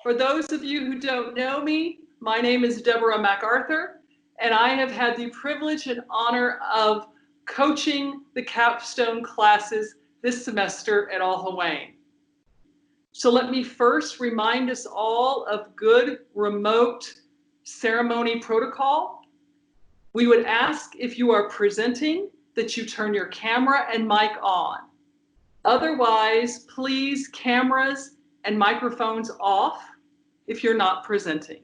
For those of you who don't know me, my name is Deborah MacArthur, and I have had the privilege and honor of coaching the Capstone classes this semester at Akhawayn. So let me first remind us all of good remote ceremony protocol. We would ask if you are presenting that you turn your camera and mic on. Otherwise, please cameras and microphones off if you're not presenting.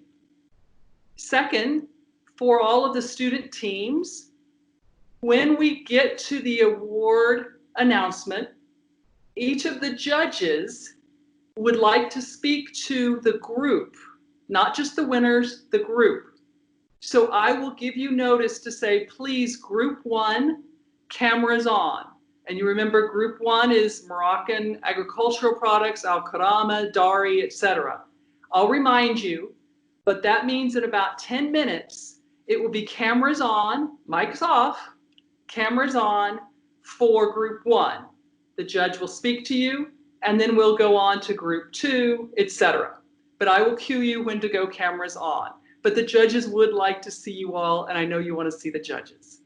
Second, for all of the student teams, when we get to the award announcement, each of the judges would like to speak to the group, not just the winners, the group. So I will give you notice to say, please, group 1, cameras on. And you remember group 1 is Moroccan agricultural products, al-karama, dari, etc. I'll remind you, but that means in about 10 minutes, it will be cameras on, mics off, cameras on for group 1. The judge will speak to you, and then we'll go on to group 2, etc. But I will cue you when to go cameras on. But the judges would like to see you all, and I know you want to see the judges.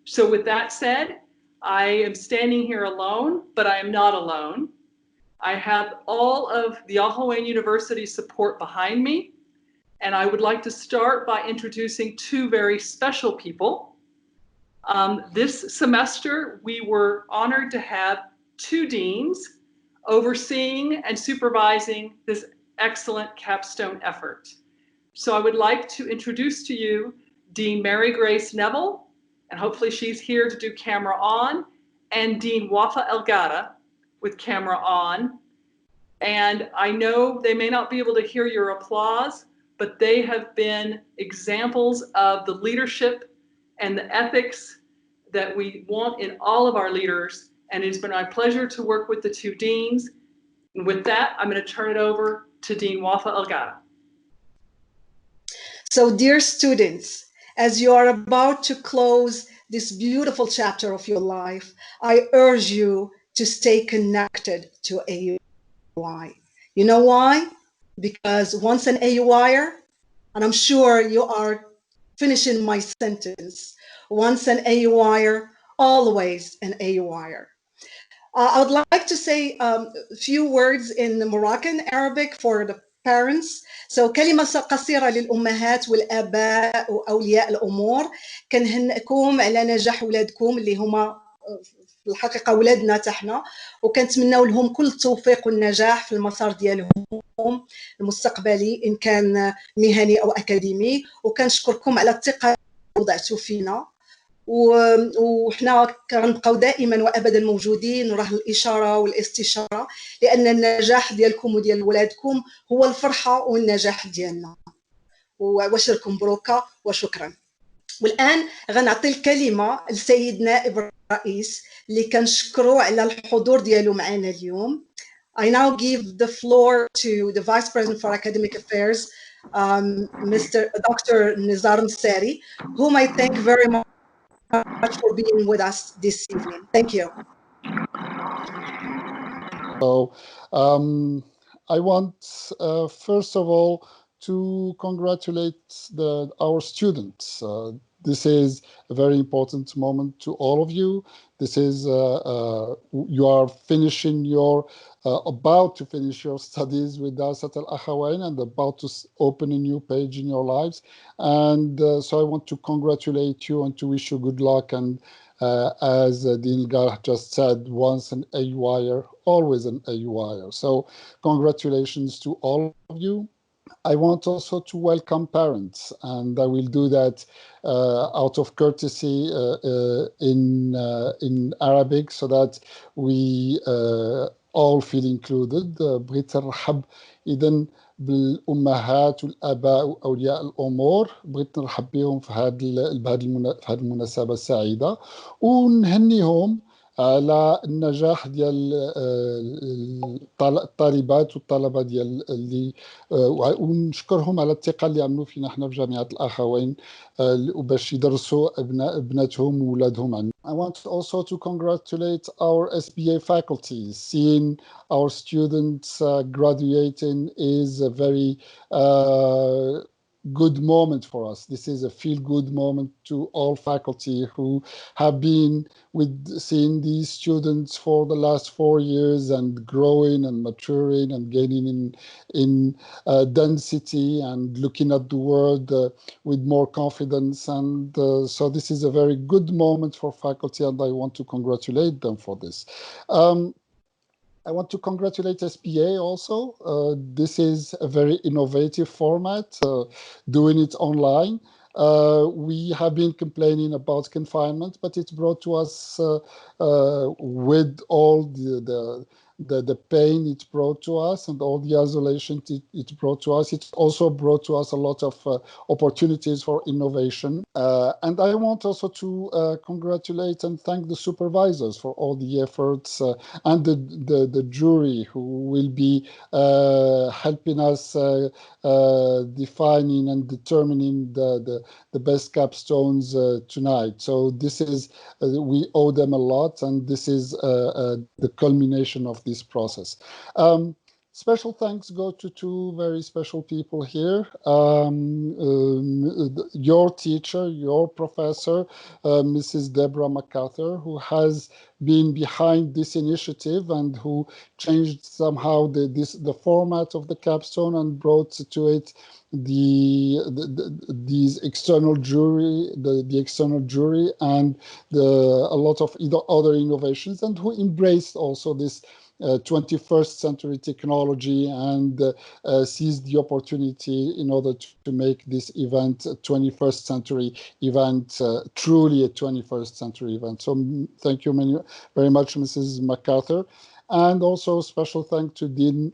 So with that said, I am standing here alone, but I am not alone. I have all of the Akhawayn University support behind me, and I would like to start by introducing 2 very special people. This semester, we were honored to have 2 deans overseeing and supervising this excellent capstone effort. So I would like to introduce to you Dean Mary Grace Neville, and hopefully she's here to do camera on, and Dean Wafa Elgada with camera on. And I know they may not be able to hear your applause, but they have been examples of the leadership and the ethics that we want in all of our leaders. And it's been my pleasure to work with the 2 deans. And with that, I'm going to turn it over to Dean Wafa Elgada. So dear students, as you are about to close this beautiful chapter of your life, I urge you to stay connected to AUI. You know why? Because once an AUIer, and I'm sure you are finishing my sentence, once an AUIer, always an AUIer. I would like to say a few words in Moroccan Arabic for the parents. So كلمة قصيرة للأمهات والآباء وأولياء الأمور كنهنئكم على نجاح أولادكم اللي هما في الحقيقة أولادنا تحنا، وكنتمناو لهم كل التوفيق والنجاح في المسار ديالهم المستقبلي إن كان مهني أو أكاديمي، وكنشكركم على الثقة اللي وضعتوا فينا، وحنا كنبقاو دائما وابدا موجودين وراه الاشاره والاستشاره، لان النجاح ديالكم وديال ولادكم هو الفرحه والنجاح ديالنا. وشكرا مبروكه وشكرا. والان غنعطي الكلمه لسيد نائب الرئيس اللي كنشكروا على الحضور ديالو معنا اليوم. I now give the floor to the Vice President for Academic Affairs, Dr. Nizar Nsari, whom I thank very much for being with us this evening. Thank you. So, I want first of all to congratulate our students. This is a very important moment to all of you. This is you are finishing your about to finish your studies with us at Akhawayn and about to open a new page in your lives. And so I want to congratulate you and to wish you good luck. And as Dean Gar just said, once an AUIer, always an AUIer. So congratulations to all of you. I want also to welcome parents, and I will do that out of courtesy in Arabic so that we all feel included. بغيت نرحب إذن بالأمهات والآباء وأولياء الأمور، بغيت نرحب بهم في هذه المناسبة السعيدة ونهنيهم على النجاح ديال الطالبات والطلبه ديال اللي ونشكرهم على الثقه اللي عملوا فينا احنا في جامعه الاخوين باش يدرسوا ابناتهم وولادهم عندنا. I want also to congratulate our SBA faculty. Seeing our students graduating is a very good moment for us. This is a feel-good moment to all faculty who have been with seeing these students for the last 4 years and growing and maturing and gaining in density and looking at the world with more confidence. And so this is a very good moment for faculty, and I want to congratulate them for this. I want to congratulate SBA also. This is a very innovative format, doing it online. We have been complaining about confinement, but it's brought to us with all the pain it brought to us and all the isolation it brought to us. It also brought to us a lot of opportunities for innovation. And I want also to congratulate and thank the supervisors for all the efforts and the jury who will be helping us defining and determining the best capstones tonight. So this is, we owe them a lot, and this is the culmination of this process. Special thanks go to two very special people here. Your teacher, your professor, Mrs. Deborah MacArthur, who has been behind this initiative and who changed somehow the format of the capstone and brought to it these external jury, the external jury, and a lot of other innovations, and who embraced also this 21st century technology and seized the opportunity in order to make this event a 21st century event, truly a 21st century event. So thank you very much, Mrs. MacArthur. And also special thank to Dean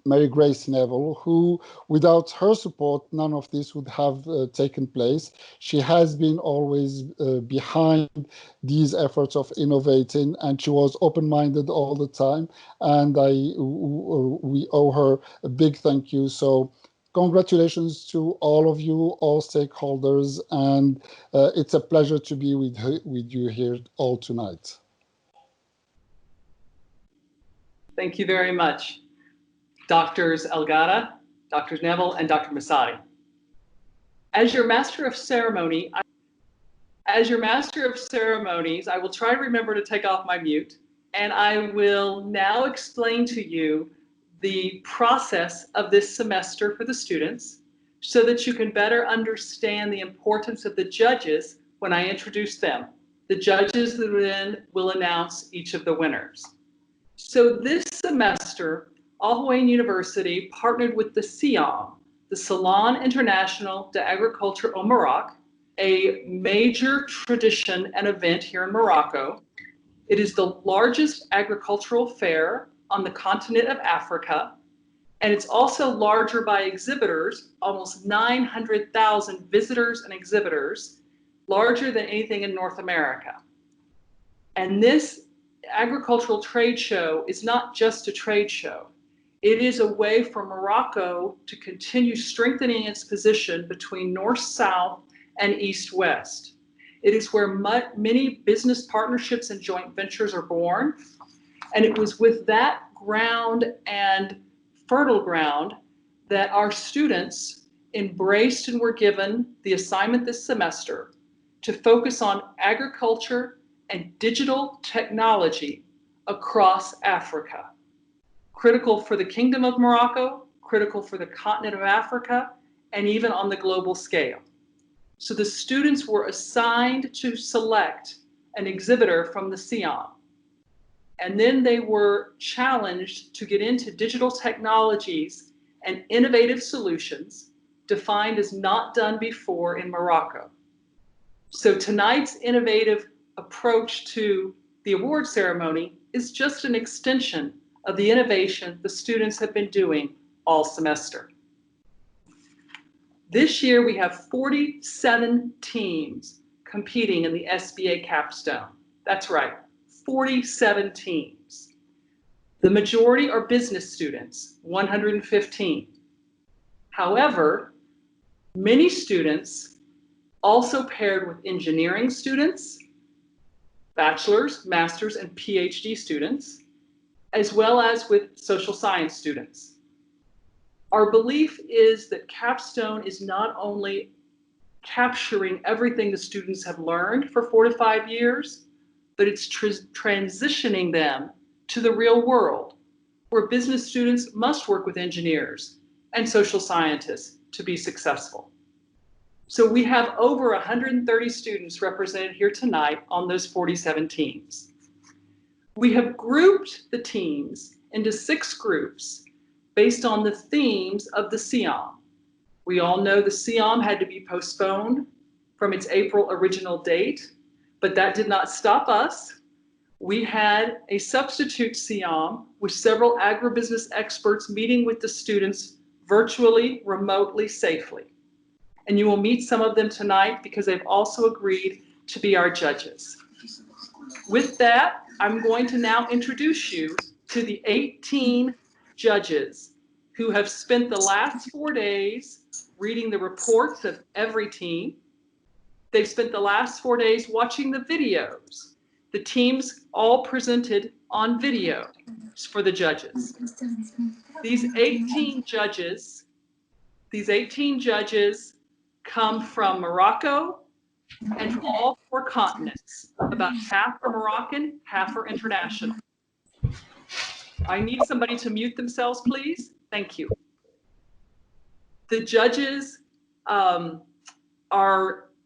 Mary Grace Neville, who, without her support, none of this would have taken place. She has been always behind these efforts of innovating, and she was open-minded all the time. And we owe her a big thank you. So congratulations to all of you, all stakeholders, and it's a pleasure to be with you here all tonight. Thank you very much, Drs. Elgada, Drs. Neville, and Dr. Masadi. As your Master of Ceremonies, I will try to remember to take off my mute, and I will now explain to you the process of this semester for the students so that you can better understand the importance of the judges when I introduce them. The judges then will announce each of the winners. So this semester, Akhawayn University partnered with the SIAM, the Salon International d'Agriculture au Maroc, a major tradition and event here in Morocco. It is the largest agricultural fair on the continent of Africa, and it's also larger by exhibitors, almost 900,000 visitors and exhibitors, larger than anything in North America. And this agricultural trade show is not just a trade show. It is a way for Morocco to continue strengthening its position between North-South and East-West. It is where many business partnerships and joint ventures are born. And it was with that ground and fertile ground that our students embraced and were given the assignment this semester to focus on agriculture and digital technology across Africa. Critical for the Kingdom of Morocco, critical for the continent of Africa, and even on the global scale. So the students were assigned to select an exhibitor from the SIAM. And then they were challenged to get into digital technologies and innovative solutions defined as not done before in Morocco. So tonight's innovative approach to the award ceremony is just an extension of the innovation the students have been doing all semester. This year we have 47 teams competing in the SBA Capstone. That's right, 47 teams. The majority are business students, 115. However, many students also paired with engineering students, bachelor's, master's, and PhD students, as well as with social science students. Our belief is that Capstone is not only capturing everything the students have learned for 4 to 5 years, but it's transitioning them to the real world, where business students must work with engineers and social scientists to be successful. So we have over 130 students represented here tonight on those 47 teams. We have grouped the teams into 6 groups based on the themes of the SIAM. We all know the SIAM had to be postponed from its April original date, but that did not stop us. We had a substitute SIAM with several agribusiness experts meeting with the students virtually, remotely, safely. And you will meet some of them tonight because they've also agreed to be our judges. With that, I'm going to now introduce you to the 18 judges who have spent the last 4 days reading the reports of every team. They've spent the last 4 days watching the videos. The teams all presented on video for the judges. These 18 judges come from Morocco and from all 4 continents. About half are Moroccan, half are international. I need somebody to mute themselves, please. Thank you. The judges are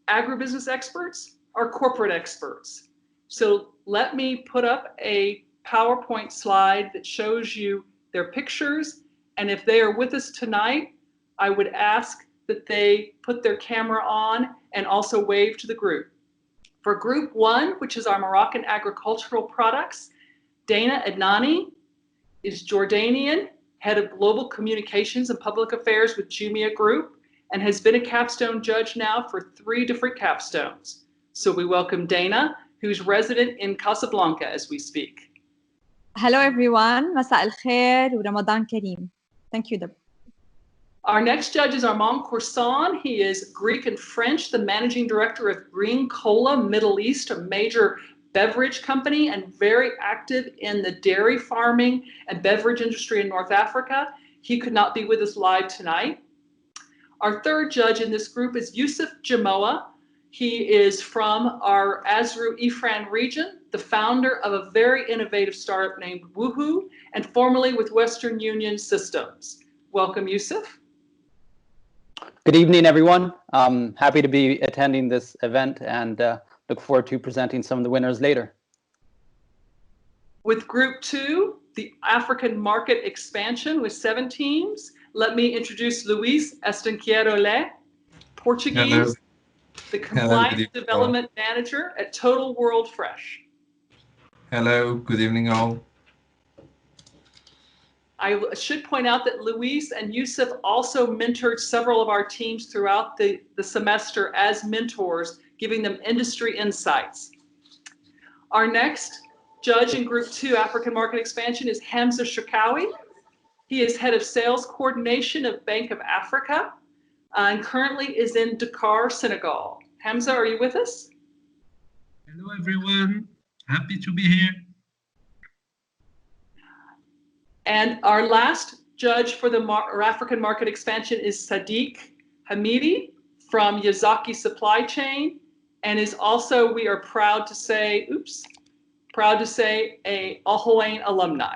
agribusiness experts, are corporate experts. So let me put up a PowerPoint slide that shows you their pictures. And if they are with us tonight, I would ask that they put their camera on and also wave to the group. For group 1, which is our Moroccan agricultural products, Dana Adnani is Jordanian, head of global communications and public affairs with Jumia Group, and has been a Capstone judge now for 3 different Capstones. So we welcome Dana, who's resident in Casablanca as we speak. Hello everyone, مساء الخير ورمضان كريم. Thank you, Deb. Our next judge is Armand Courson. He is Greek and French, the managing director of Green Cola Middle East, a major beverage company, and very active in the dairy farming and beverage industry in North Africa. He could not be with us live tonight. Our third judge in this group is Yusuf Jamoa. He is from our Azru Ifrane region, the founder of a very innovative startup named Woohoo, and formerly with Western Union Systems. Welcome, Yusuf. Good evening, everyone. I'm happy to be attending this event and look forward to presenting some of the winners later. With Group 2, the African market expansion with 7 teams, let me introduce Luis Estanqueiro-Le, Portuguese, Hello. the Compliance Development Manager at Total World Fresh. Hello, good evening all. I should point out that Luis and Yusuf also mentored several of our teams throughout the semester as mentors, giving them industry insights. Our next judge in Group 2, African Market Expansion, is Hamza Shakawi. He is head of sales coordination of Bank of Africa and currently is in Dakar, Senegal. Hamza, are you with us? Hello, everyone. Happy to be here. And our last judge for the African Market Expansion is Sadiq Hamidi from Yazaki Supply Chain, and is also, we are proud to say, a Akhawayn alumni.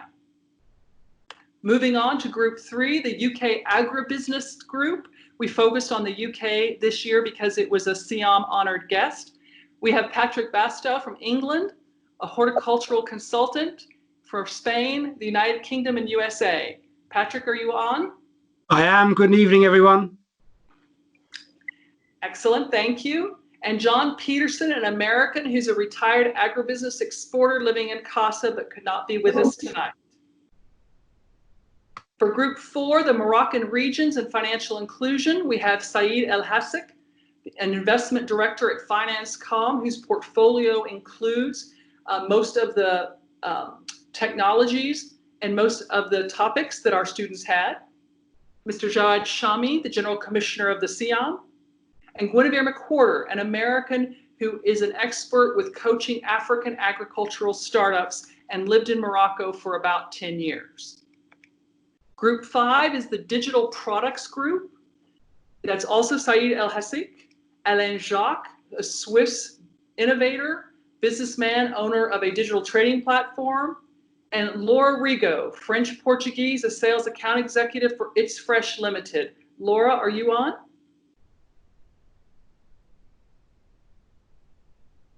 Moving on to Group 3, the UK Agribusiness Group. We focused on the UK this year because it was a SIAM honored guest. We have Patrick Bastow from England, a horticultural consultant from Spain, the United Kingdom, and USA. Patrick, are you on? I am. Good evening, everyone. Excellent, thank you. And John Peterson, an American who's a retired agribusiness exporter living in Casa but could not be with us tonight. For Group 4, the Moroccan Regions and Financial Inclusion, we have Saeed El Hassek, an investment director at FinanceCom, whose portfolio includes most of the technologies and most of the topics that our students had. Mr. Jawad Shami, the General Commissioner of the SIAM, and Guinevere McWhorter, an American who is an expert with coaching African agricultural startups and lived in Morocco for about 10 years. Group 5 is the Digital Products Group. That's also Saeed El Hassik, Alain Jacques, a Swiss innovator, businessman, owner of a digital trading platform, and Laura Rigo, French-Portuguese, a sales account executive for It's Fresh Limited. Laura, are you on?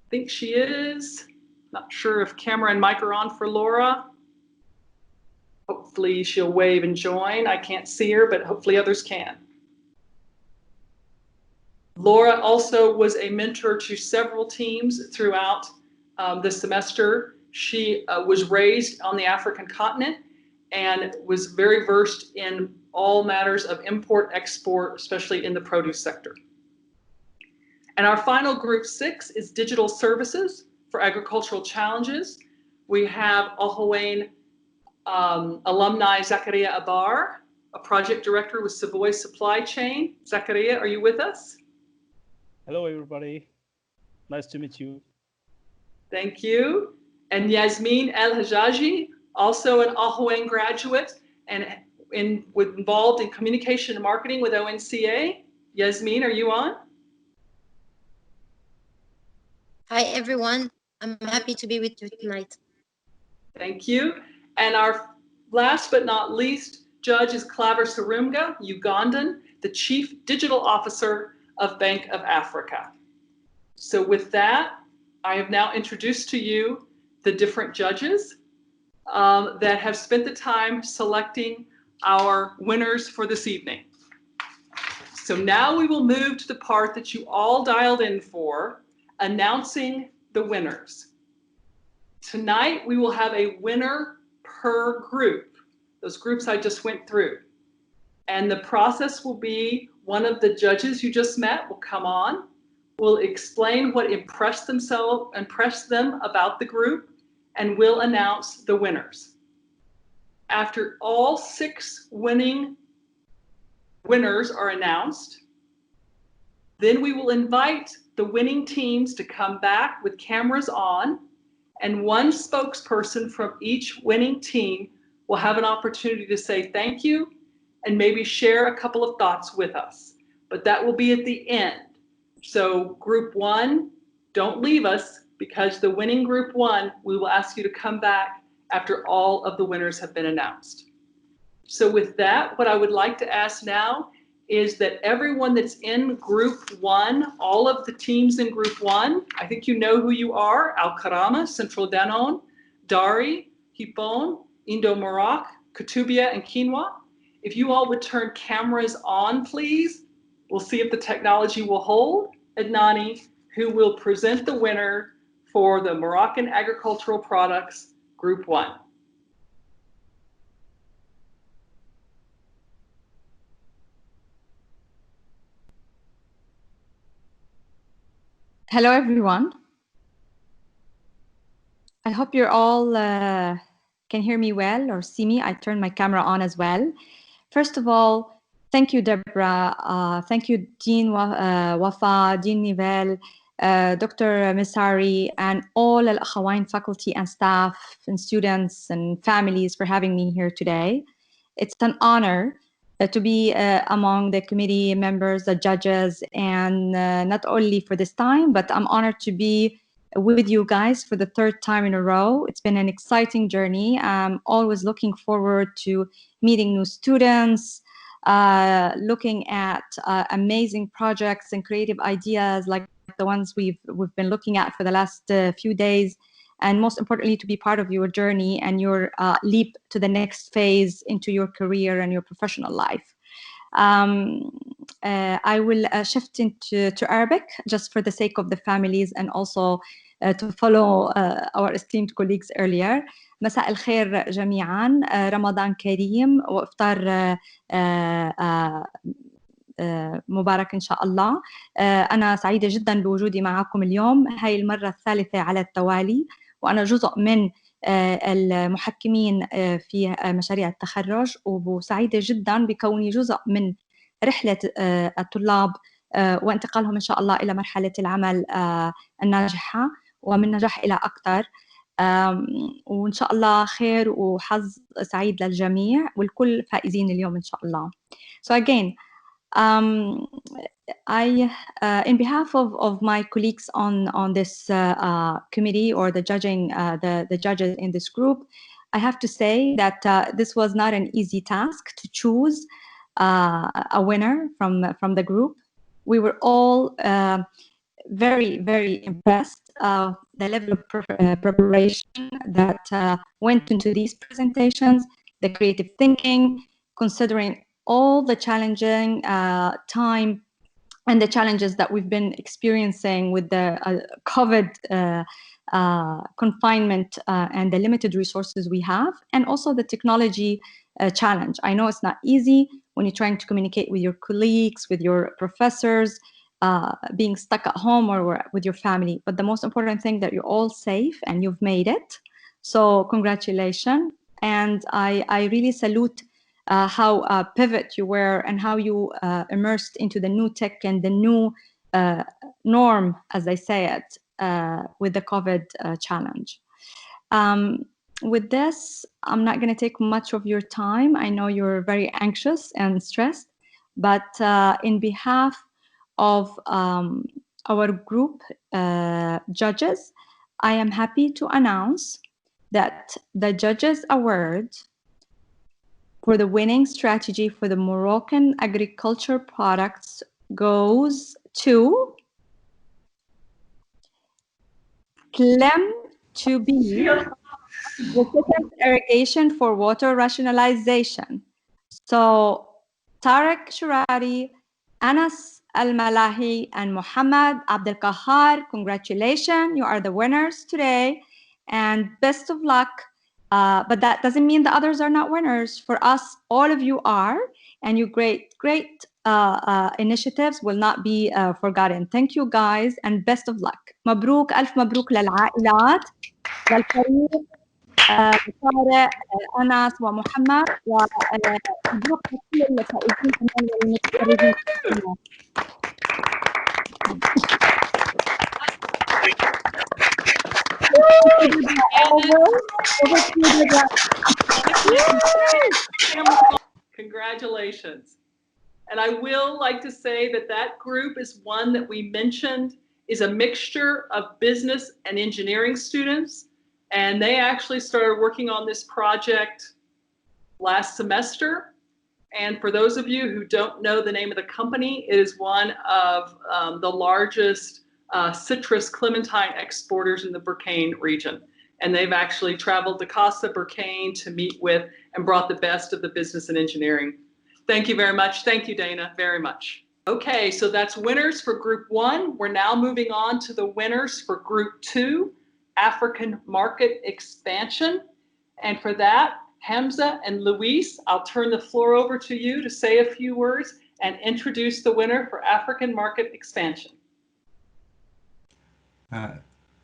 I think she is. Not sure if camera and mic are on for Laura. Hopefully she'll wave and join. I can't see her, but hopefully others can. Laura also was a mentor to several teams throughout the semester. She was raised on the African continent and was very versed in all matters of import, export, especially in the produce sector. And our final group 6 is digital services for agricultural challenges. We have Akhawayn alumni Zakaria Abar, a project director with Savoy Supply Chain. Zakaria, are you with us? Hello, everybody. Nice to meet you. Thank you. And Yasmin El Hajaji, also an Akhawayn graduate and involved in communication and marketing with ONCA. Yasmin, are you on? Hi, everyone. I'm happy to be with you tonight. Thank you. And our last but not least judge is Claver Sarunga, Ugandan, the Chief Digital Officer of Bank of Africa. So with that, I have now introduced to you the different judges that have spent the time selecting our winners for this evening. So now we will move to the part that you all dialed in for, announcing the winners. Tonight, we will have a winner per group, those groups I just went through. And the process will be one of the judges you just met will come on, will explain what impressed them about the group, and will announce the winners. After all 6 winners are announced, then we will invite the winning teams to come back with cameras on, and one spokesperson from each winning team will have an opportunity to say thank you and maybe share a couple of thoughts with us. But that will be at the end. So group 1, don't leave us, because the winning group 1, we will ask you to come back after all of the winners have been announced. So with that, what I would like to ask now is that everyone that's in group 1, all of the teams in group 1, I think you know who you are: Al-Karama, Central Danone, Dari, Hipon, Indo-Morocco, Kutubia, and Quinoa. If you all would turn cameras on, please. We'll see if the technology will hold. Adnani, who will present the winner for the Moroccan Agricultural Products Group 1. Hello, everyone. I hope you're all can hear me well or see me. I turned my camera on as well. First of all, thank you, Deborah. Thank you, Dean Wafa, Dean Nivelle, Dr. Misari, and all Al-Akhawayn faculty and staff and students and families for having me here today. It's an honor to be among the committee members, the judges, and not only for this time, but I'm honored to be with you guys for the 3rd time in a row. It's been an exciting journey. I'm always looking forward to meeting new students, looking at amazing projects and creative ideas like the ones we've been looking at for the last few days, and most importantly, to be part of your journey and your leap to the next phase into your career and your professional life. I will shift into Arabic just for the sake of the families and also to follow our esteemed colleagues earlier. مساء الخير جميعا، رمضان كريم وإفطار مبارك إن شاء الله. أنا سعيدة جدا بوجودي معكم اليوم، هاي المرة الثالثة على التوالي، وأنا جزء من المحكمين في مشاريع التخرج، وسعيدة جدا بكوني جزء من رحلة الطلاب وانتقالهم إن شاء الله إلى مرحلة العمل الناجحة ومن نجاح إلى أكثر. وإن شاء الله خير وحظ سعيد للجميع والكل فائزين اليوم إن شاء الله. So again, in behalf of my colleagues on this committee or the judges in this group, I have to say that this was not an easy task to choose a winner from the group. We were all very, very impressed the level of preparation that went into these presentations, the creative thinking, considering all the challenging time and the challenges that we've been experiencing with the COVID confinement and the limited resources we have, and also the technology challenge. I know it's not easy when you're trying to communicate with your colleagues, with your professors, being stuck at home or with your family. But the most important thing that you're all safe and you've made it. So congratulations. And I really salute how pivot you were and how you immersed into the new tech and the new norm, as I say it, with the COVID challenge. With this, I'm not going to take much of your time. I know you're very anxious and stressed, but in behalf of our group judges, I am happy to announce that the Judges Award for the winning strategy for the Moroccan agriculture products goes to Clem to be precision irrigation for water rationalization. So Tarek Shurari, Anas Al-Malahi, and Muhammad Abdel Kahar, congratulations, you are the winners today, and best of luck. But that doesn't mean the others are not winners. For us, all of you are, and your great initiatives will not be forgotten. Thank you guys, and best of luck. مبروك ألف مبروك للعائلات، للفريق طارق، أنس ومحمد، ومبروك لكل الفائزين كمان والمتخرجين. Congratulations. And I will like to say that that group is one that we mentioned is a mixture of business and engineering students. And they actually started working on this project last semester. And for those of you who don't know the name of the company, it is one of the largest citrus clementine exporters in the Burkane region. And they've actually traveled to Casa Burkane to meet with and brought the best of the business and engineering. Thank you very much. Thank you, Dana, very much. Okay, so that's winners for Group 1. We're now moving on to the winners for Group 2, African Market Expansion. And for that, Hamza and Luis, I'll turn the floor over to you to say a few words and introduce the winner for African Market Expansion.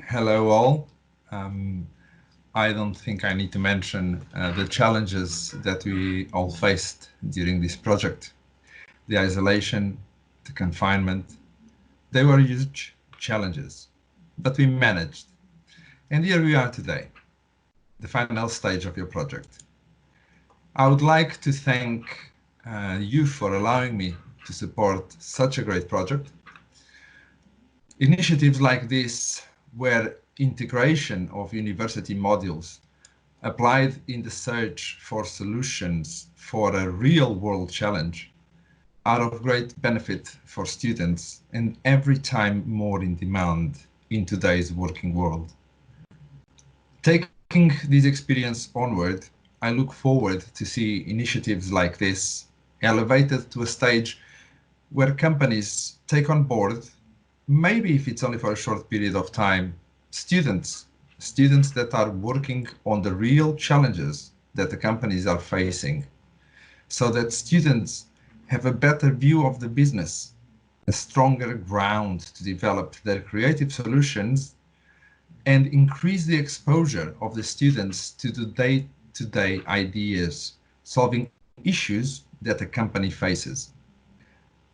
Hello all. I don't think I need to mention the challenges that we all faced during this project. The isolation, the confinement, they were huge challenges, but we managed. And here we are today, the final stage of your project. I would like to thank you for allowing me to support such a great project. Initiatives like this, where integration of university modules applied in the search for solutions for a real-world challenge, are of great benefit for students and every time more in demand in today's working world. Taking this experience onward, I look forward to see initiatives like this elevated to a stage where companies take on board, maybe if it's only for a short period of time, students that are working on the real challenges that the companies are facing, so that students have a better view of the business, a stronger ground to develop their creative solutions, and increase the exposure of the students to the day-to-day ideas, solving issues that a company faces.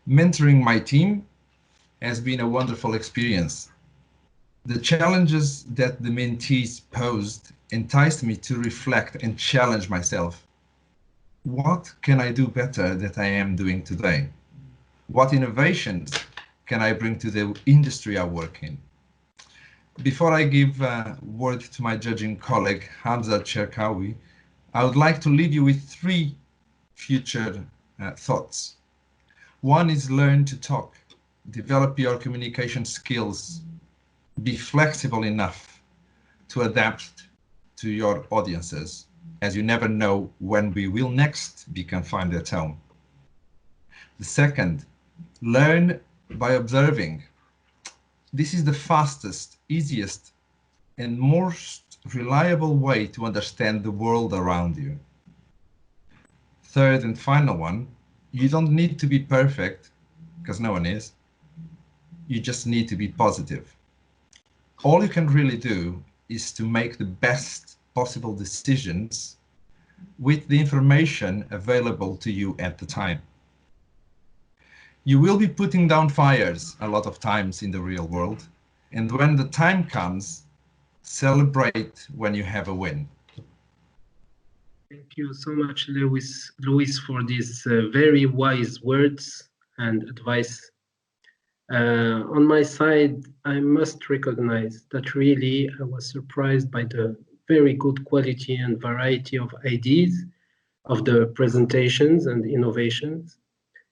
Mentoring my team has been a wonderful experience. The challenges that the mentees posed enticed me to reflect and challenge myself. What can I do better than I am doing today? What innovations can I bring to the industry I work in? Before I give word to my judging colleague, Hamza Cherkawi, I would like to leave you with three future thoughts. One is learn to talk, develop your communication skills, be flexible enough to adapt to your audiences, as you never know when we will next be confined at home. The second, learn by observing. This is the fastest, easiest, and most reliable way to understand the world around you. Third and final one, you don't need to be perfect, because no one is. You just need to be positive. All you can really do is to make the best possible decisions with the information available to you at the time. You will be putting down fires a lot of times in the real world, and when the time comes, celebrate when you have a win. Thank you so much, Luis, for these very wise words and advice. On my side, I must recognize that really I was surprised by the very good quality and variety of ideas of the presentations and innovations.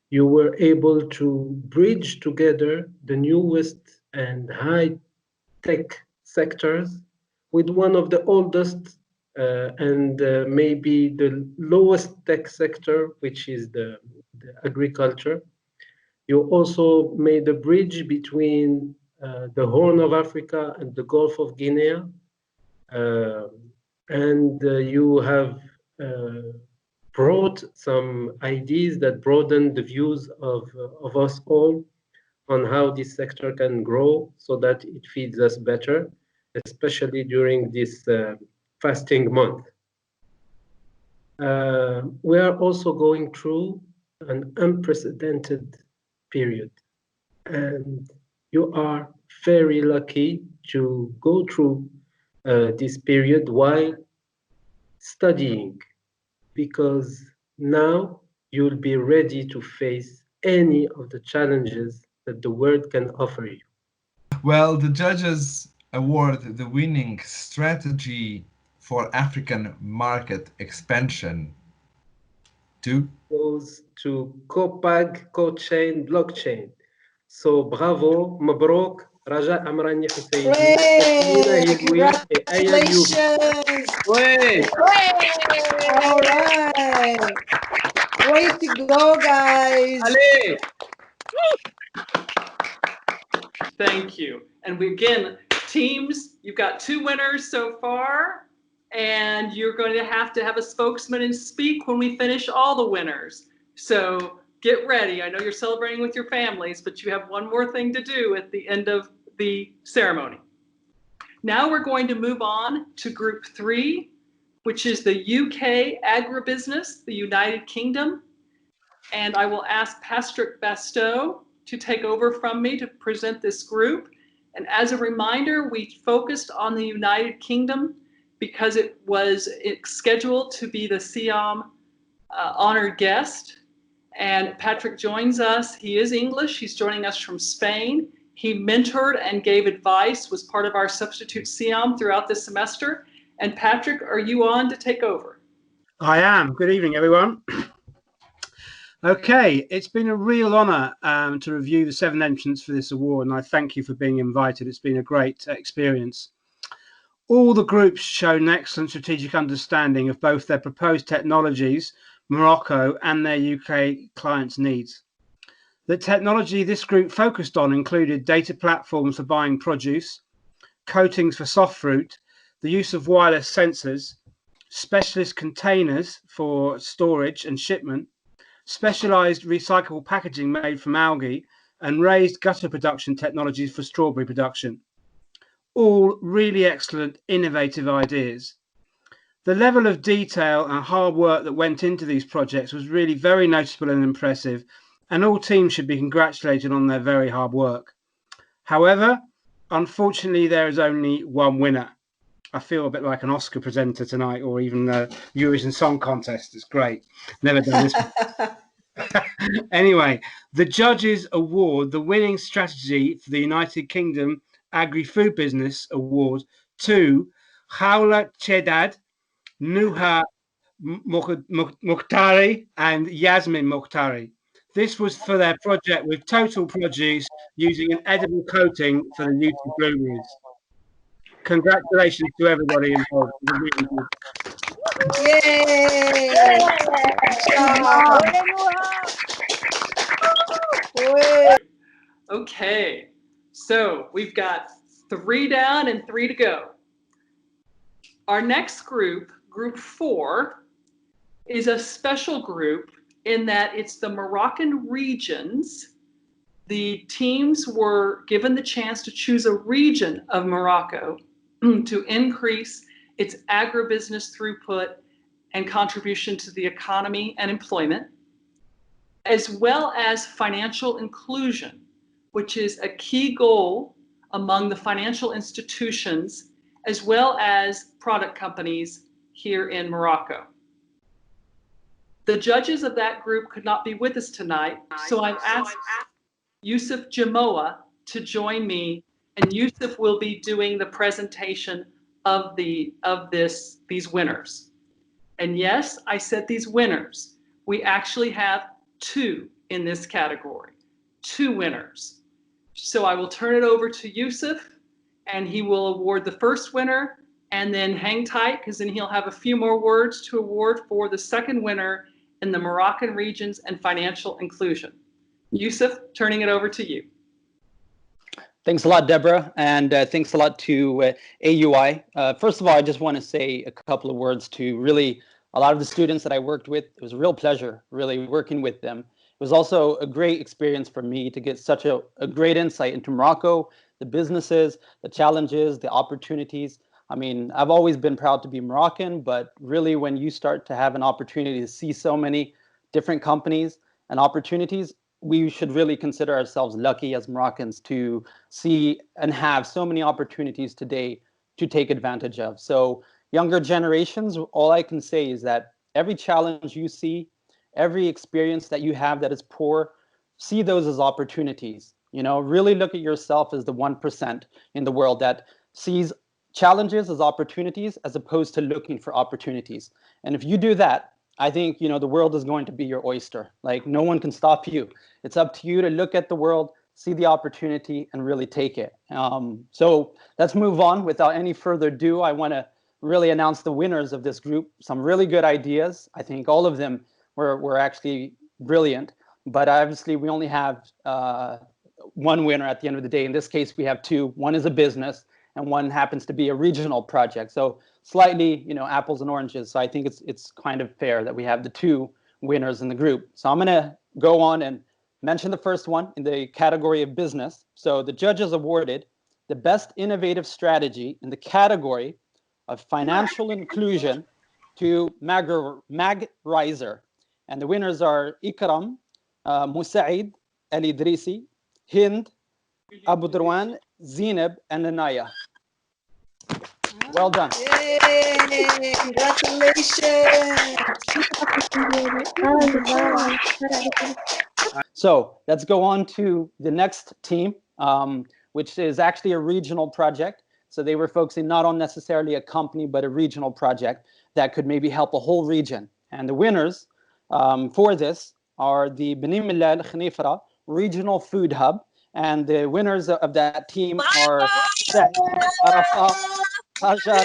You were able to bridge together the newest and high-tech sectors with one of the oldest and maybe the lowest tech sector, which is the agriculture. You also made a bridge between the Horn of Africa and the Gulf of Guinea. You have brought some ideas that broaden the views of us all on how this sector can grow so that it feeds us better, especially during this fasting month. We are also going through an unprecedented period, and you are very lucky to go through this period while studying, because now you'll be ready to face any of the challenges that the world can offer you. Well, the judges award the winning strategy for African market expansion to goes to Copag, CoChain, Blockchain. So bravo, Mabrok, Raja Amrani Hussein. Congratulations! All right. Way to go, guys. Allez! Thank you. And again, teams, you've got 2 winners so far, and you're going to have a spokesman and speak when we finish all the winners. So get ready. I know you're celebrating with your families, but you have one more thing to do at the end of the ceremony. Now we're going to move on to group 3, which is the UK agribusiness, the United Kingdom. And I will ask Patrick Basteau to take over from me to present this group. And as a reminder, we focused on the United Kingdom because it was scheduled to be the SIAM honored guest. And Patrick joins us. He is English. He's joining us from Spain. He mentored and gave advice, was part of our substitute SIAM throughout this semester. And Patrick, are you on to take over? I am. Good evening, everyone. Okay, it's been a real honour to review the 7 entrants for this award, and I thank you for being invited. It's been a great experience. All the groups showed an excellent strategic understanding of both their proposed technologies, Morocco, and their UK clients' needs. The technology this group focused on included data platforms for buying produce, coatings for soft fruit, the use of wireless sensors, specialist containers for storage and shipment, specialized recyclable packaging made from algae, and raised gutter production technologies for strawberry production. All really excellent, innovative ideas. The level of detail and hard work that went into these projects was really very noticeable and impressive, and all teams should be congratulated on their very hard work. However, unfortunately, there is only one winner. I feel a bit like an Oscar presenter tonight, or even the Eurovision Song Contest. It's great. Never done this before. Anyway, the judges award the winning strategy for the United Kingdom Agri-Food Business Award to Khawla Chedad, Nuha Mokhtari and Yasmin Mokhtari. This was for their project with total produce using an edible coating for the use of blueberries. Congratulations to everybody involved. Yay! Okay, so we've got 3 down and 3 to go. Our next group, group 4, is a special group in that it's the Moroccan regions. The teams were given the chance to choose a region of Morocco to increase its agribusiness throughput and contribution to the economy and employment, as well as financial inclusion, which is a key goal among the financial institutions as well as product companies here in Morocco. The judges of that group could not be with us tonight, so I've asked Yusuf Jamoa to join me, and Yusuf will be doing the presentation of these winners. And yes, I said these winners. We actually have 2 in this category, 2 winners. So I will turn it over to Yusuf, and he will award the first winner, and then hang tight, because then he'll have a few more words to award for the second winner in the Moroccan regions and financial inclusion. Yusuf, turning it over to you. Thanks a lot, Deborah, and thanks a lot to AUI. First of all, I just want to say a couple of words to really a lot of the students that I worked with. It was a real pleasure really working with them. It was also a great experience for me to get such a great insight into Morocco, the businesses, the challenges, the opportunities. I mean, I've always been proud to be Moroccan, but really when you start to have an opportunity to see so many different companies and opportunities, we should really consider ourselves lucky as Moroccans to see and have so many opportunities today to take advantage of. So younger generations, all I can say is that every challenge you see, every experience that you have that is poor, see those as opportunities. You know, really look at yourself as the 1% in the world that sees challenges as opportunities as opposed to looking for opportunities. And if you do that, I think, you know, the world is going to be your oyster. Like, no one can stop you. It's up to you to look at the world, see the opportunity, and really take it. So let's move on. Without any further ado, I want to really announce the winners of this group. Some really good ideas. I think all of them were actually brilliant. But obviously, we only have one winner at the end of the day. In this case, we have 2. One is a business, and one happens to be a regional project. So slightly, you know, apples and oranges. So I think it's kind of fair that we have the 2 winners in the group. So I'm going to go on and mention the first one in the category of business. So the judges awarded the best innovative strategy in the category of financial inclusion to MagRiser. And the winners are Ikram, Musaid, El Idrisi, Hind, Abu Darwan, Zineb, and Anaya. Well done. Yay! Congratulations! So let's go on to the next team, which is actually a regional project. So they were focusing not on necessarily a company, but a regional project that could maybe help a whole region. And the winners for this are the Beni Mellal Khnifra Regional Food Hub. And the winners of that team are Saad, Arafat, Hajar,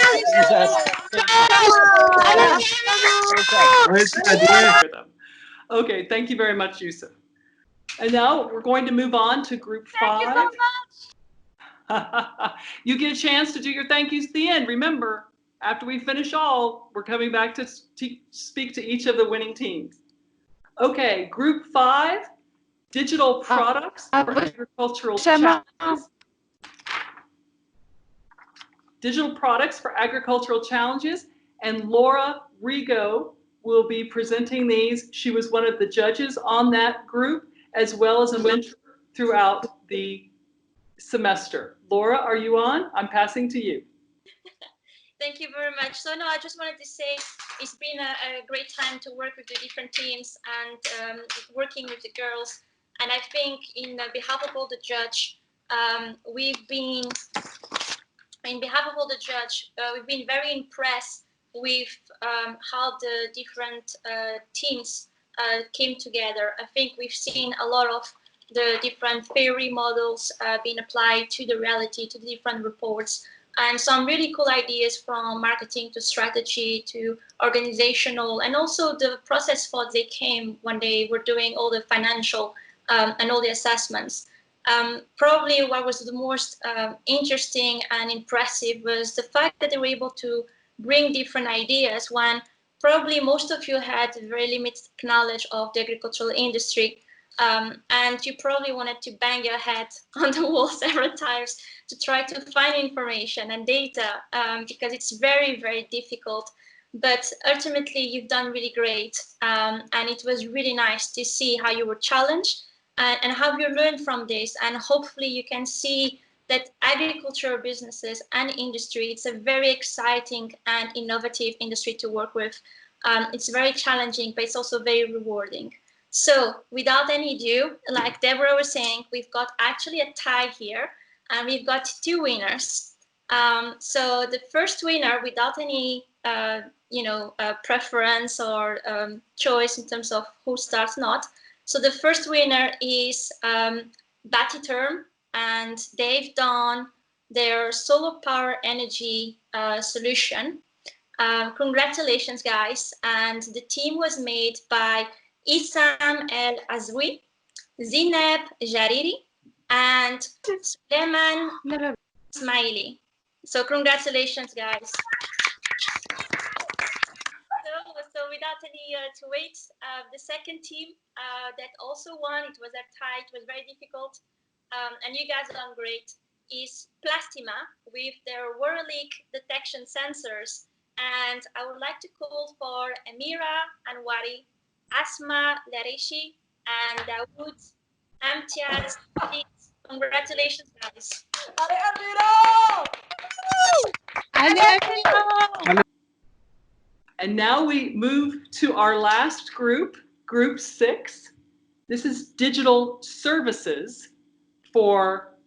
Okay, thank you very much, Yusuf. And now we're going to move on to group 5. Thank you so much. You get a chance to do your thank yous at the end. Remember, after we finish all, we're coming back to speak to each of the winning teams. Okay, group 5, digital products for agricultural challenges. Digital Products for Agricultural Challenges, and Laura Rigo will be presenting these. She was one of the judges on that group, as well as a mentor throughout the semester. Laura, are you on? I'm passing to you. Thank you very much. So no, I just wanted to say it's been a great time to work with the different teams and working with the girls. And I think in behalf of all the judge, we've been very impressed with how the different teams came together. I think we've seen a lot of the different theory models being applied to the reality, to the different reports, and some really cool ideas from marketing to strategy to organizational, and also the process thoughts they came when they were doing all the financial and all the assessments. Probably what was the most interesting and impressive was the fact that they were able to bring different ideas when probably most of you had very limited knowledge of the agricultural industry. And you probably wanted to bang your head on the wall several times to try to find information and data because it's very, very difficult. But ultimately, you've done really great. And it was really nice to see how you were challenged and how you learned from this. And hopefully you can see that agricultural businesses and industry, it's a very exciting and innovative industry to work with. It's very challenging, but it's also very rewarding. So without any ado, like Deborah was saying, we've got actually a tie here, and we've got two winners. So the first winner, without any preference or choice in terms of who starts not. So the first winner is Batiterm, and they've done their solar power energy solution. Congratulations, guys. And the team was made by Issam El Azwi, Zineb Jariri, and Suleiman Ismaili. So congratulations, guys. So without any to wait, the second team that also won, it was a tie, it was very difficult, and you guys have done great, is Plastima with their water leak detection sensors. And I would like to call for Amira Anwari, Asma Lareshi, and Dawood Amtiaz. Congratulations, guys. And now we move to our last group, Group 6. This is digital services for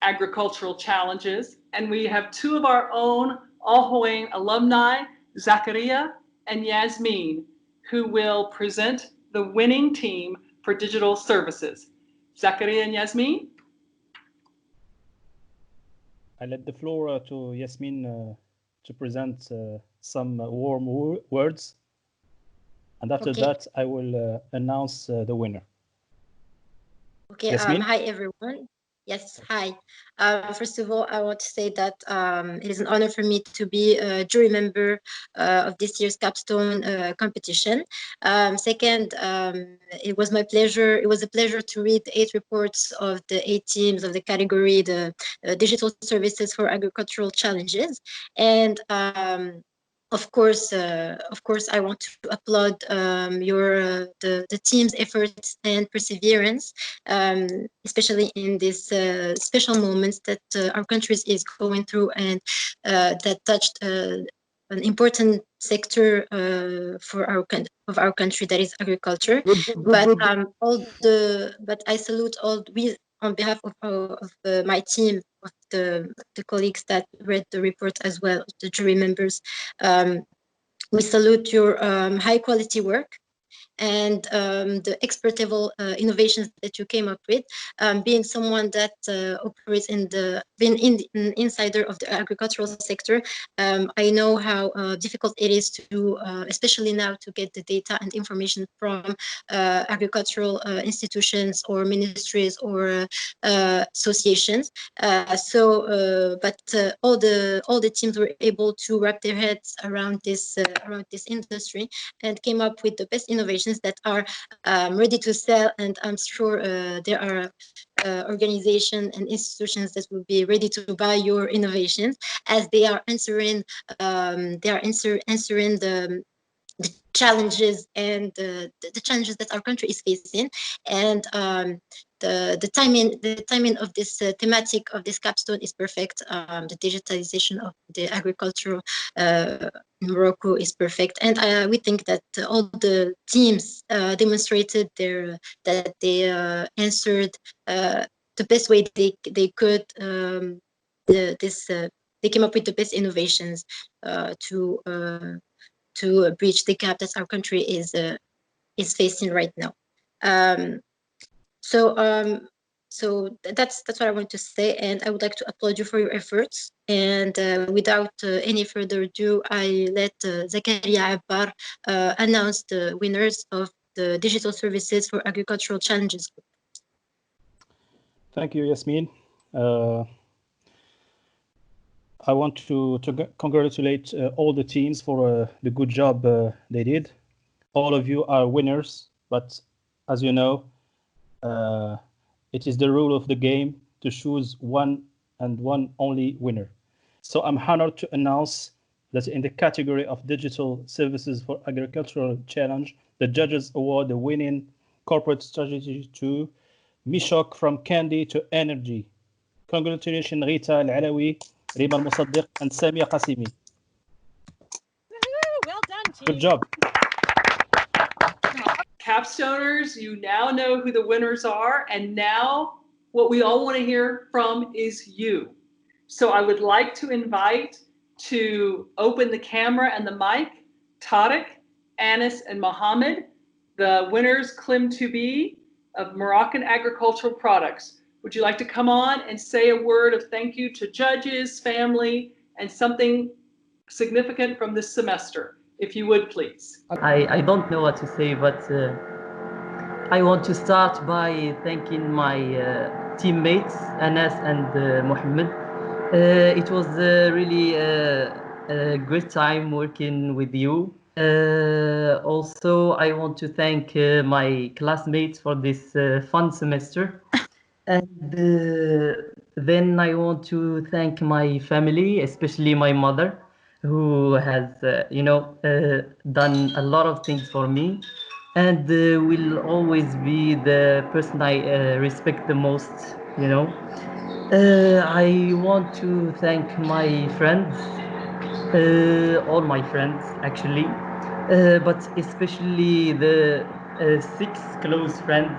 agricultural challenges. And we have two of our own Akhawayn alumni, Zakaria and Yasmin, who will present the winning team for digital services. Zakaria and Yasmin? I let the floor to Yasmin to present some warm words. And after that, I will announce the winner. Okay, hi everyone. Yes, hi. First of all, I want to say that it is an honor for me to be a jury member of this year's Capstone competition. Second, it was my pleasure. It was a pleasure to read the 8 reports of the 8 teams of the category, the digital services for agricultural challenges. And of course, I want to applaud the team's efforts and perseverance, especially in these special moments that our country is going through, and that touched an important sector for our country, that is agriculture. But I salute all on behalf of my team, of the colleagues that read the report as well, the jury members. We salute your high quality work and the expert level innovations that you came up with. Being someone that operates being an insider of the agricultural sector, I know how difficult it is to, especially now, to get the data and information from agricultural institutions or ministries or associations. But all the teams were able to wrap their heads around this industry and came up with the best innovations innovations that are ready to sell, and I'm sure there are organizations and institutions that will be ready to buy your innovations, as they are answering answering the challenges and the challenges that our country is facing. And the timing of this thematic of this capstone is perfect. The digitalization of the agriculture in Morocco is perfect, and we think that all the teams demonstrated that they answered the best way they could. They came up with the best innovations to bridge the gap that our country is facing right now. So that's what I want to say, and I would like to applaud you for your efforts. And without any further ado, I let Zakaria Abbar announce the winners of the Digital Services for Agricultural Challenges. Thank you, Yasmin. I want to congratulate all the teams for the good job they did. All of you are winners, but as you know, it is the rule of the game to choose one and one only winner. So I'm honored to announce that in the category of Digital Services for Agricultural Challenge, the judges award the winning corporate strategy to Mishok from Candy to Energy. Congratulations, Rita Al-Alawi, Rima Al-Musaddiq, and Samia Qasimi. Well done, team. Good job. Capstoners, you now know who the winners are, and now what we all want to hear from is you. So I would like to invite to open the camera and the mic, Tariq, Anis, and Mohammed, the winners claim to be of Moroccan agricultural products. Would you like to come on and say a word of thank you to judges, family, and something significant from this semester? If you would, please. I don't know what to say, but I want to start by thanking my teammates, Anas and Mohammed. It was really a great time working with you. Also, I want to thank my classmates for this fun semester. And then I want to thank my family, especially my mother, who has, done a lot of things for me, and will always be the person I respect the most, I want to thank my friends, all my friends actually, but especially the 6 close friends,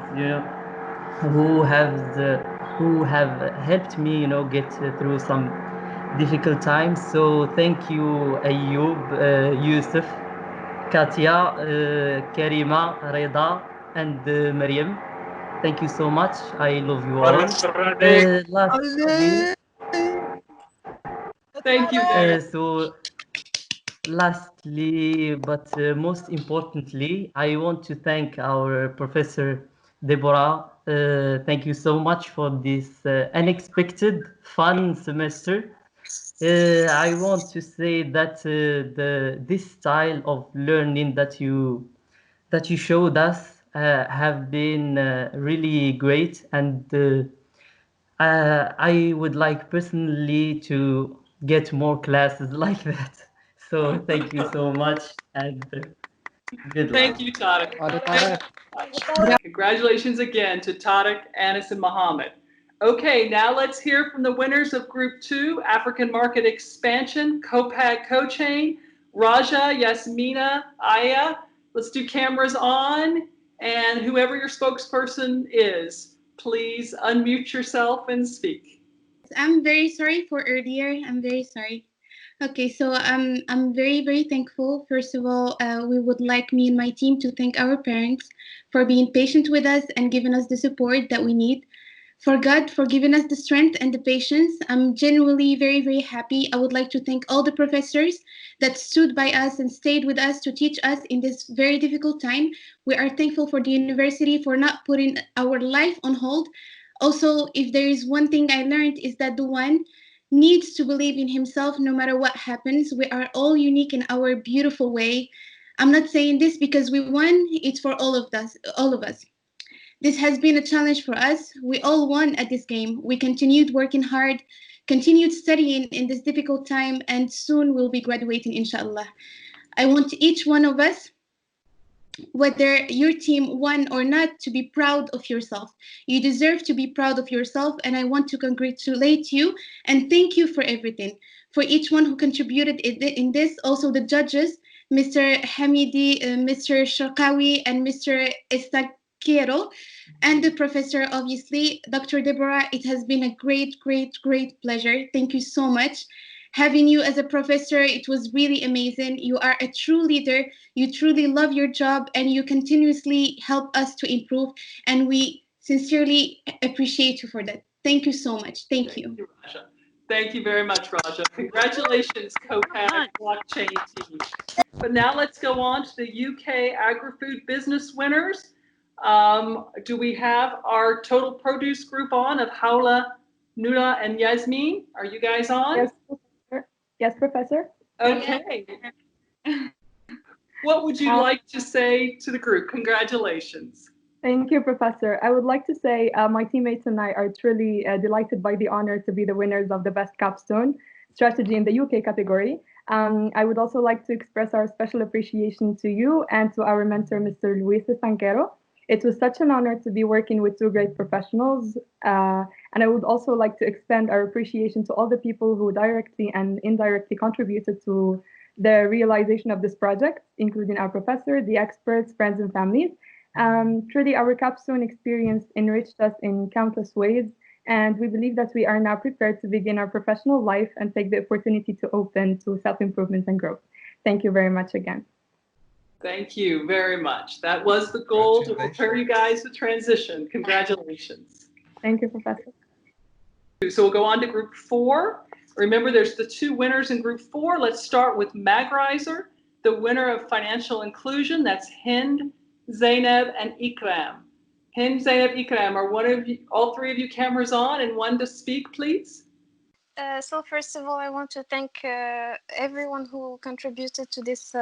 who have helped me, get through some difficult times. So thank you, Ayoub, Yusuf, Katia, Karima, Reda, and Mariam. Thank you so much. I love you all. Lastly, thank you. So lastly, but most importantly, I want to thank our professor Deborah. Thank you so much for this unexpected fun semester. I want to say that this style of learning that you showed us have been really great, and I would like personally to get more classes like that. So thank you so much, and good luck. Thank you, Tariq. Congratulations again to Tariq, Anis, and Mohammed. Okay, now let's hear from the winners of Group 2, African Market Expansion, COPAG Co-Chain, Raja, Yasmina, Aya. Let's do cameras on, and whoever your spokesperson is, please unmute yourself and speak. I'm very sorry for earlier. I'm very sorry. Okay, so I'm very, very thankful. First of all, we would like me and my team to thank our parents for being patient with us and giving us the support that we need. For God, for giving us the strength and the patience. I'm genuinely very, very happy. I would like to thank all the professors that stood by us and stayed with us to teach us in this very difficult time. We are thankful for the university for not putting our life on hold. Also, if there is one thing I learned is that the one needs to believe in himself no matter what happens. We are all unique in our beautiful way. I'm not saying this because we won, it's for all of us. This has been a challenge for us. We all won at this game. We continued working hard, continued studying in this difficult time, and soon we'll be graduating, inshallah. I want each one of us, whether your team won or not, to be proud of yourself. You deserve to be proud of yourself, and I want to congratulate you and thank you for everything. For each one who contributed in this, also the judges, Mr. Hamidi, Mr. Shakawi, and Mr. Estaquero, and the professor, obviously, Dr. Deborah. It has been a great, great, great pleasure. Thank you so much. Having you as a professor, it was really amazing. You are a true leader. You truly love your job, and you continuously help us to improve. And we sincerely appreciate you for that. Thank you so much. Thank you. Thank you, Raja. Thank you very much, Raja. Congratulations, COPAD blockchain team. But now let's go on to the UK agri-food business winners. Do we have our total produce group on of Haula, Nura, and Yasmin? Are you guys on? Yes, Professor. Yes, Professor. Okay. What would you like to say to the group? Congratulations. Thank you, Professor. I would like to say my teammates and I are truly delighted by the honor to be the winners of the Best Capstone Strategy in the UK category. I would also like to express our special appreciation to you and to our mentor, Mr. Luis Estaquero. It was such an honor to be working with two great professionals. And I would also like to extend our appreciation to all the people who directly and indirectly contributed to the realization of this project, including our professor, the experts, friends, and families. Truly, our capstone experience enriched us in countless ways, and we believe that we are now prepared to begin our professional life and take the opportunity to open to self-improvement and growth. Thank you very much again. Thank you very much. That was the goal, to prepare you guys to transition. Congratulations. Thank you, Professor. So we'll go on to group 4. Remember, there's the 2 winners in group 4. Let's start with Magriser, the winner of financial inclusion. That's Hind, Zainab, and Ikram. Hind, Zainab, Ikram, are all 3 of you cameras on and one to speak, please? So first of all, I want to thank everyone who contributed to this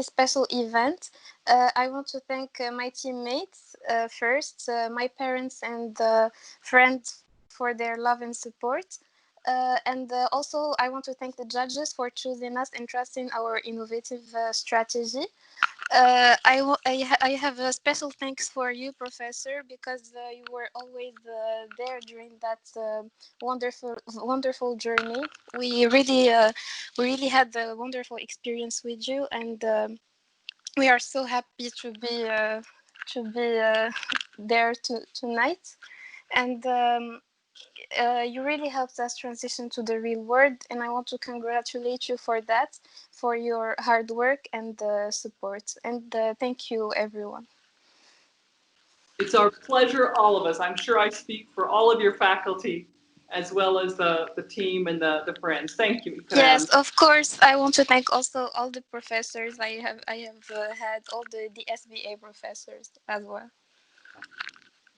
special event. I want to thank my teammates first, my parents and friends for their love and support. And also, I want to thank the judges for choosing us and trusting our innovative strategy. I have a special thanks for you, Professor, because you were always there during that wonderful journey. We really had a wonderful experience with you, and we are so happy to be there tonight. And you really helped us transition to the real world, and I want to congratulate you for that, for your hard work and support. And thank you, everyone. It's our pleasure, all of us. I'm sure I speak for all of your faculty, as well as the team and the friends. Thank you. Yes, of course. I want to thank also all the professors. I have had all the SBA professors as well.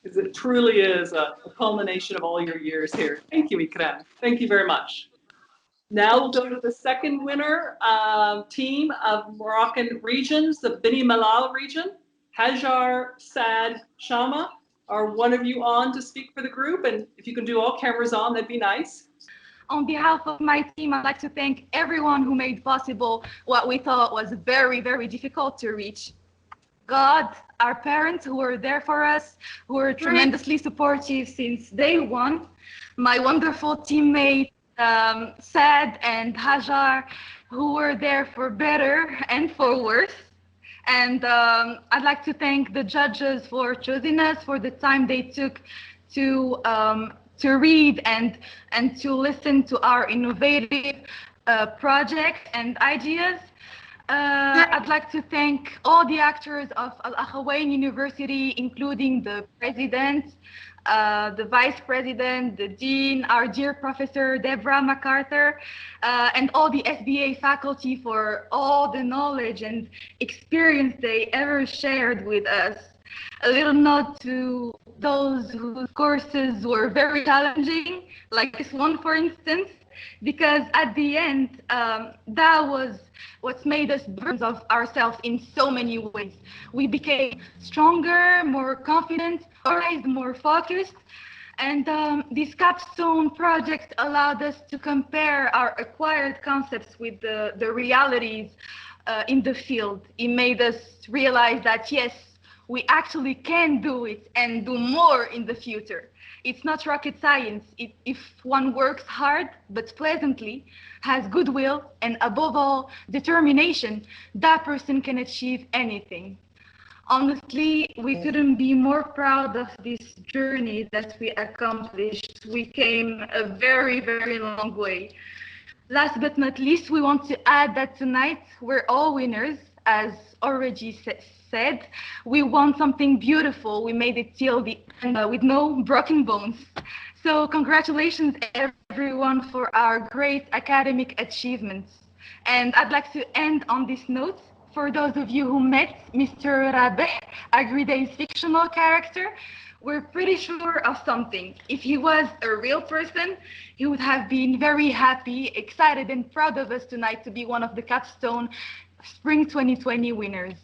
Because it truly is a culmination of all your years here. Thank you, Ikram. Thank you very much. Now we'll go to the second winner team of Moroccan regions, the Beni Mellal region. Hajar, Saad, Shama, are one of you on to speak for the group? And if you can do all cameras on, that'd be nice. On behalf of my team, I'd like to thank everyone who made possible what we thought was very, very difficult to reach. God, our parents who were there for us, who were tremendously supportive since day one, my wonderful teammates, Saad and Hajar, who were there for better and for worse. And I'd like to thank the judges for choosing us, for the time they took to read and to listen to our innovative projects and ideas. I'd like to thank all the actors of Akhawayn University, including the president, the vice president, the dean, our dear professor, Deborah MacArthur, and all the SBA faculty for all the knowledge and experience they ever shared with us. A little nod to those whose courses were very challenging, like this one, for instance. because at the end, that was what made us versions of ourselves in so many ways. We became stronger, more confident, organized, more focused. And this capstone project allowed us to compare our acquired concepts with the realities in the field. It made us realize that, yes, we actually can do it and do more in the future. It's not rocket science. If one works hard, but pleasantly, has goodwill, and above all, determination, that person can achieve anything. Honestly, we couldn't be more proud of this journey that we accomplished. We came a very, very long way. Last but not least, we want to add that tonight we're all winners, as already said. We won something beautiful. We made it till the end with no broken bones. So congratulations everyone for our great academic achievements. And I'd like to end on this note. For those of you who met Mr. Rabeh, Agriday's fictional character, we're pretty sure of something. If he was a real person, he would have been very happy, excited, and proud of us tonight to be one of the Capstone Spring 2020 winners.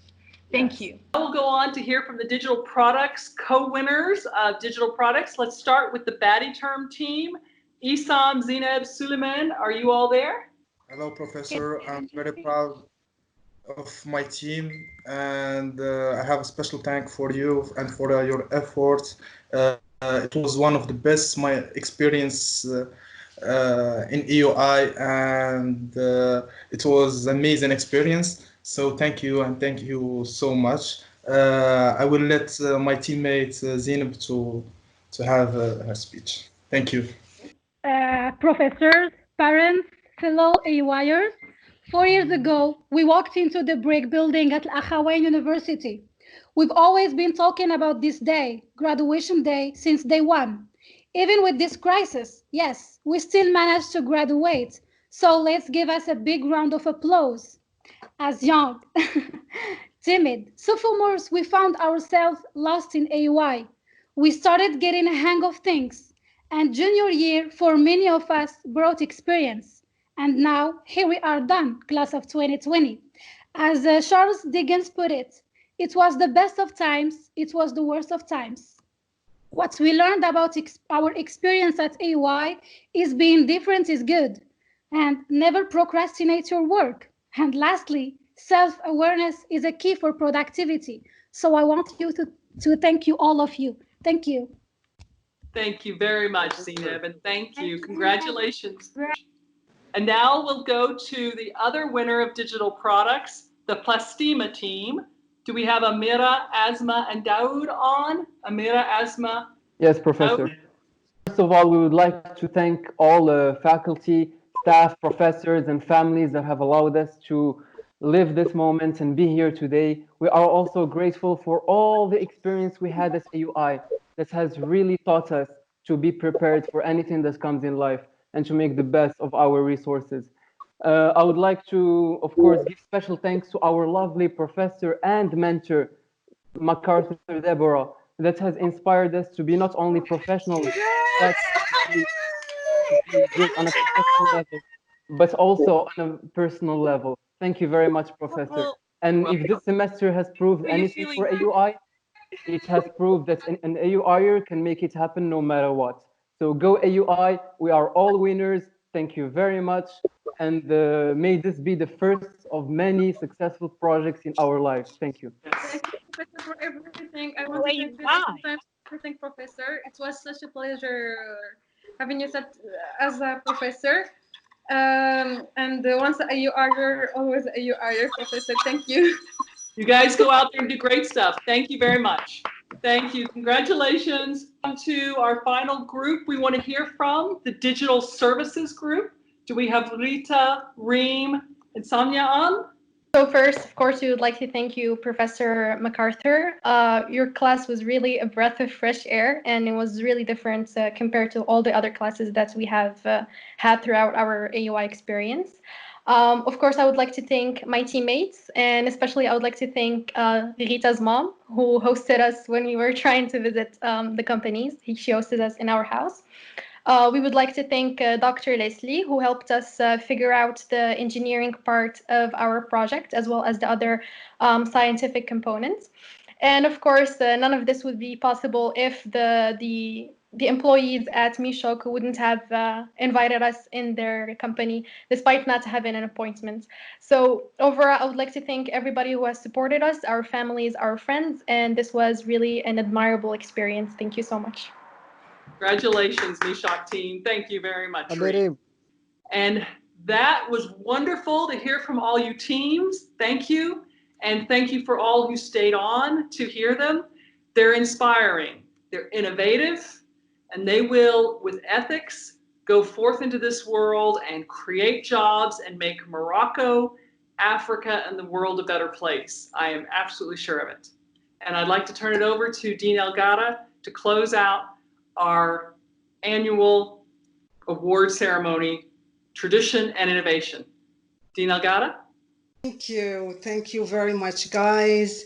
Thank you. We'll go on to hear from the digital products co-winners of digital products. Let's start with the Baddie Term team. Isam, Zineb, Suleiman, are you all there? Hello, Professor. I'm very proud of my team, and I have a special thank for you and for your efforts. It was one of the best my experience in AUI, and it was amazing experience. So thank you, and thank you so much. I will let my teammate Zainab to have her speech. Thank you. Professors, parents, fellow AUIers, 4 years ago, we walked into the brick building at Akhawayn University. We've always been talking about this day, graduation day, since day one. Even with this crisis, yes, we still managed to graduate. So let's give us a big round of applause. As young, timid sophomores, we found ourselves lost in AUI. We started getting a hang of things. And junior year, for many of us, brought experience. And now, here we are done, class of 2020. As Charles Dickens put it, it was the best of times, it was the worst of times. What we learned about our experience at AUI is being different is good, and never procrastinate your work. And lastly, self-awareness is a key for productivity. So I want you to thank you, all of you. Thank you. Thank you very much, Zineb, and thank you. Congratulations. And now we'll go to the other winner of digital products, the Plastima team. Do we have Amira, Asma, and Daoud on? Amira, Asma. Yes, Professor. Daoud? First of all, we would like to thank all the faculty, staff, professors, and families that have allowed us to live this moment and be here today. We are also grateful for all the experience we had as AUI that has really taught us to be prepared for anything that comes in life and to make the best of our resources. I would like to, of course, give special thanks to our lovely professor and mentor, MacArthur Deborah, that has inspired us to be not only professionals, but to be good on a professional level, but also on a personal level. Thank you very much, Professor. And if this semester has proved anything for AUI, it has proved that an AUIer can make it happen no matter what. So go AUI, we are all winners. Thank you very much. And may this be the first of many successful projects in our lives. Thank you. Thank you, Professor, for everything. I want to thank Professor. It was such a pleasure having you as a professor. And once you are, always you are, Professor. Thank you. You guys go out there and do great stuff. Thank you very much. Thank you. Congratulations. On to our final group we want to hear from, the Digital Services Group. Do we have Rita, Reem, and Sonia on? So first, of course, we would like to thank you, Professor MacArthur. Your class was really a breath of fresh air, and it was really different compared to all the other classes that we have had throughout our AUI experience. Of course, I would like to thank my teammates, and especially I would like to thank Rita's mom, who hosted us when we were trying to visit the companies. She hosted us in our house. We would like to thank Dr. Leslie, who helped us figure out the engineering part of our project, as well as the other scientific components. And of course, none of this would be possible if the employees at Mishok wouldn't have invited us in their company, despite not having an appointment. So overall, I would like to thank everybody who has supported us, our families, our friends, and this was really an admirable experience. Thank you so much. Congratulations, Mishok team. Thank you very much. Reed. And that was wonderful to hear from all you teams. Thank you. And thank you for all who stayed on to hear them. They're inspiring, they're innovative, and they will, with ethics, go forth into this world and create jobs and make Morocco, Africa, and the world a better place. I am absolutely sure of it. And I'd like to turn it over to Dean Elgada to close out our annual award ceremony, Tradition and Innovation. Dean Elgada? Thank you very much, guys.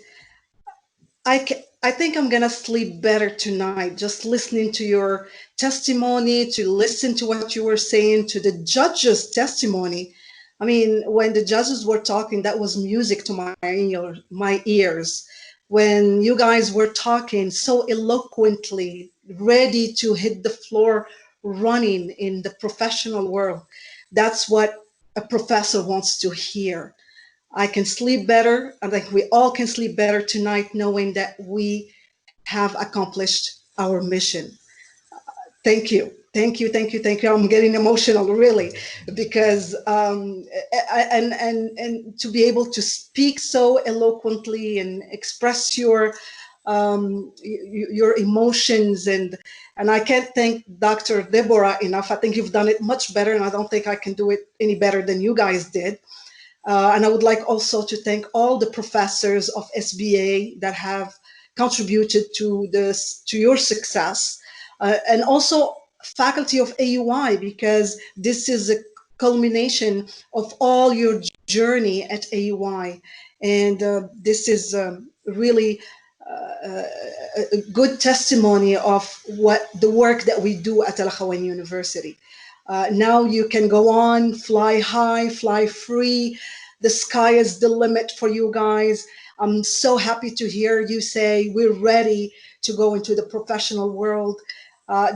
I think I'm gonna sleep better tonight, just listening to your testimony, to listen to what you were saying, to the judges' testimony. I mean, when the judges were talking, that was music to my ears. When you guys were talking so eloquently, ready to hit the floor running in the professional world, that's what a professor wants to hear. I can sleep better. I think we all can sleep better tonight knowing that we have accomplished our mission. Thank you. Thank you, thank you, thank you. I'm getting emotional, really, because and to be able to speak so eloquently and express your emotions, and I can't thank Dr. Deborah enough. I think you've done it much better, and I don't think I can do it any better than you guys did. And I would like also to thank all the professors of SBA that have contributed to your success, and also faculty of AUI, because this is a culmination of all your journey at AUI. And this is really a good testimony of what the work that we do at Akhawayn University. Now you can go on, fly high, fly free. The sky is the limit for you guys. I'm so happy to hear you say we're ready to go into the professional world.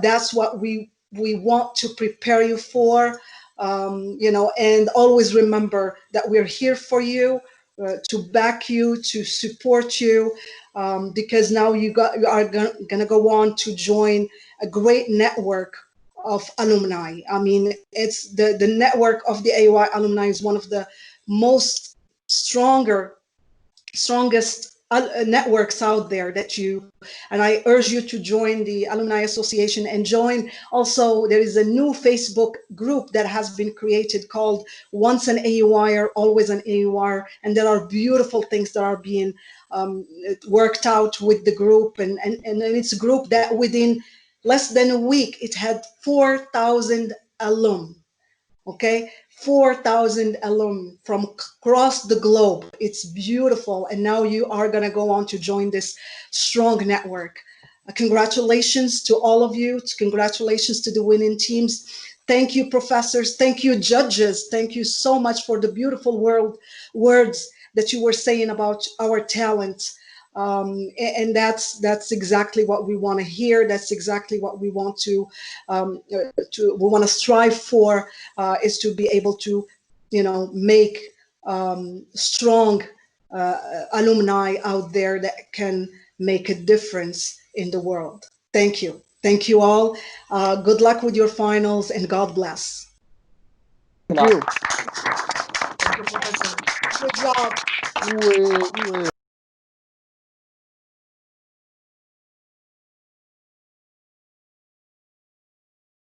That's what we want to prepare you for, and always remember that we're here for you, to back you, to support you, because now you are going to go on to join a great network of alumni. I mean, it's the network of the AUI alumni is one of the most strongest networks out there and I urge you to join the Alumni Association and join also. There is a new Facebook group that has been created called Once an AUIer, Always an AUIer, and there are beautiful things that are being worked out with the group, and it's a group that within less than a week it had 4,000 alum. Okay, 4,000 alum from across the globe. It's beautiful. And now you are going to go on to join this strong network. Congratulations to all of you. Congratulations to the winning teams. Thank you, professors. Thank you, judges. Thank you so much for the beautiful words that you were saying about our talent. And that's exactly what we want to hear. That's exactly what we want to strive for, is to be able to, make strong alumni out there that can make a difference in the world. Thank you. Thank you all. Good luck with your finals, and God bless. Thank you. Good job.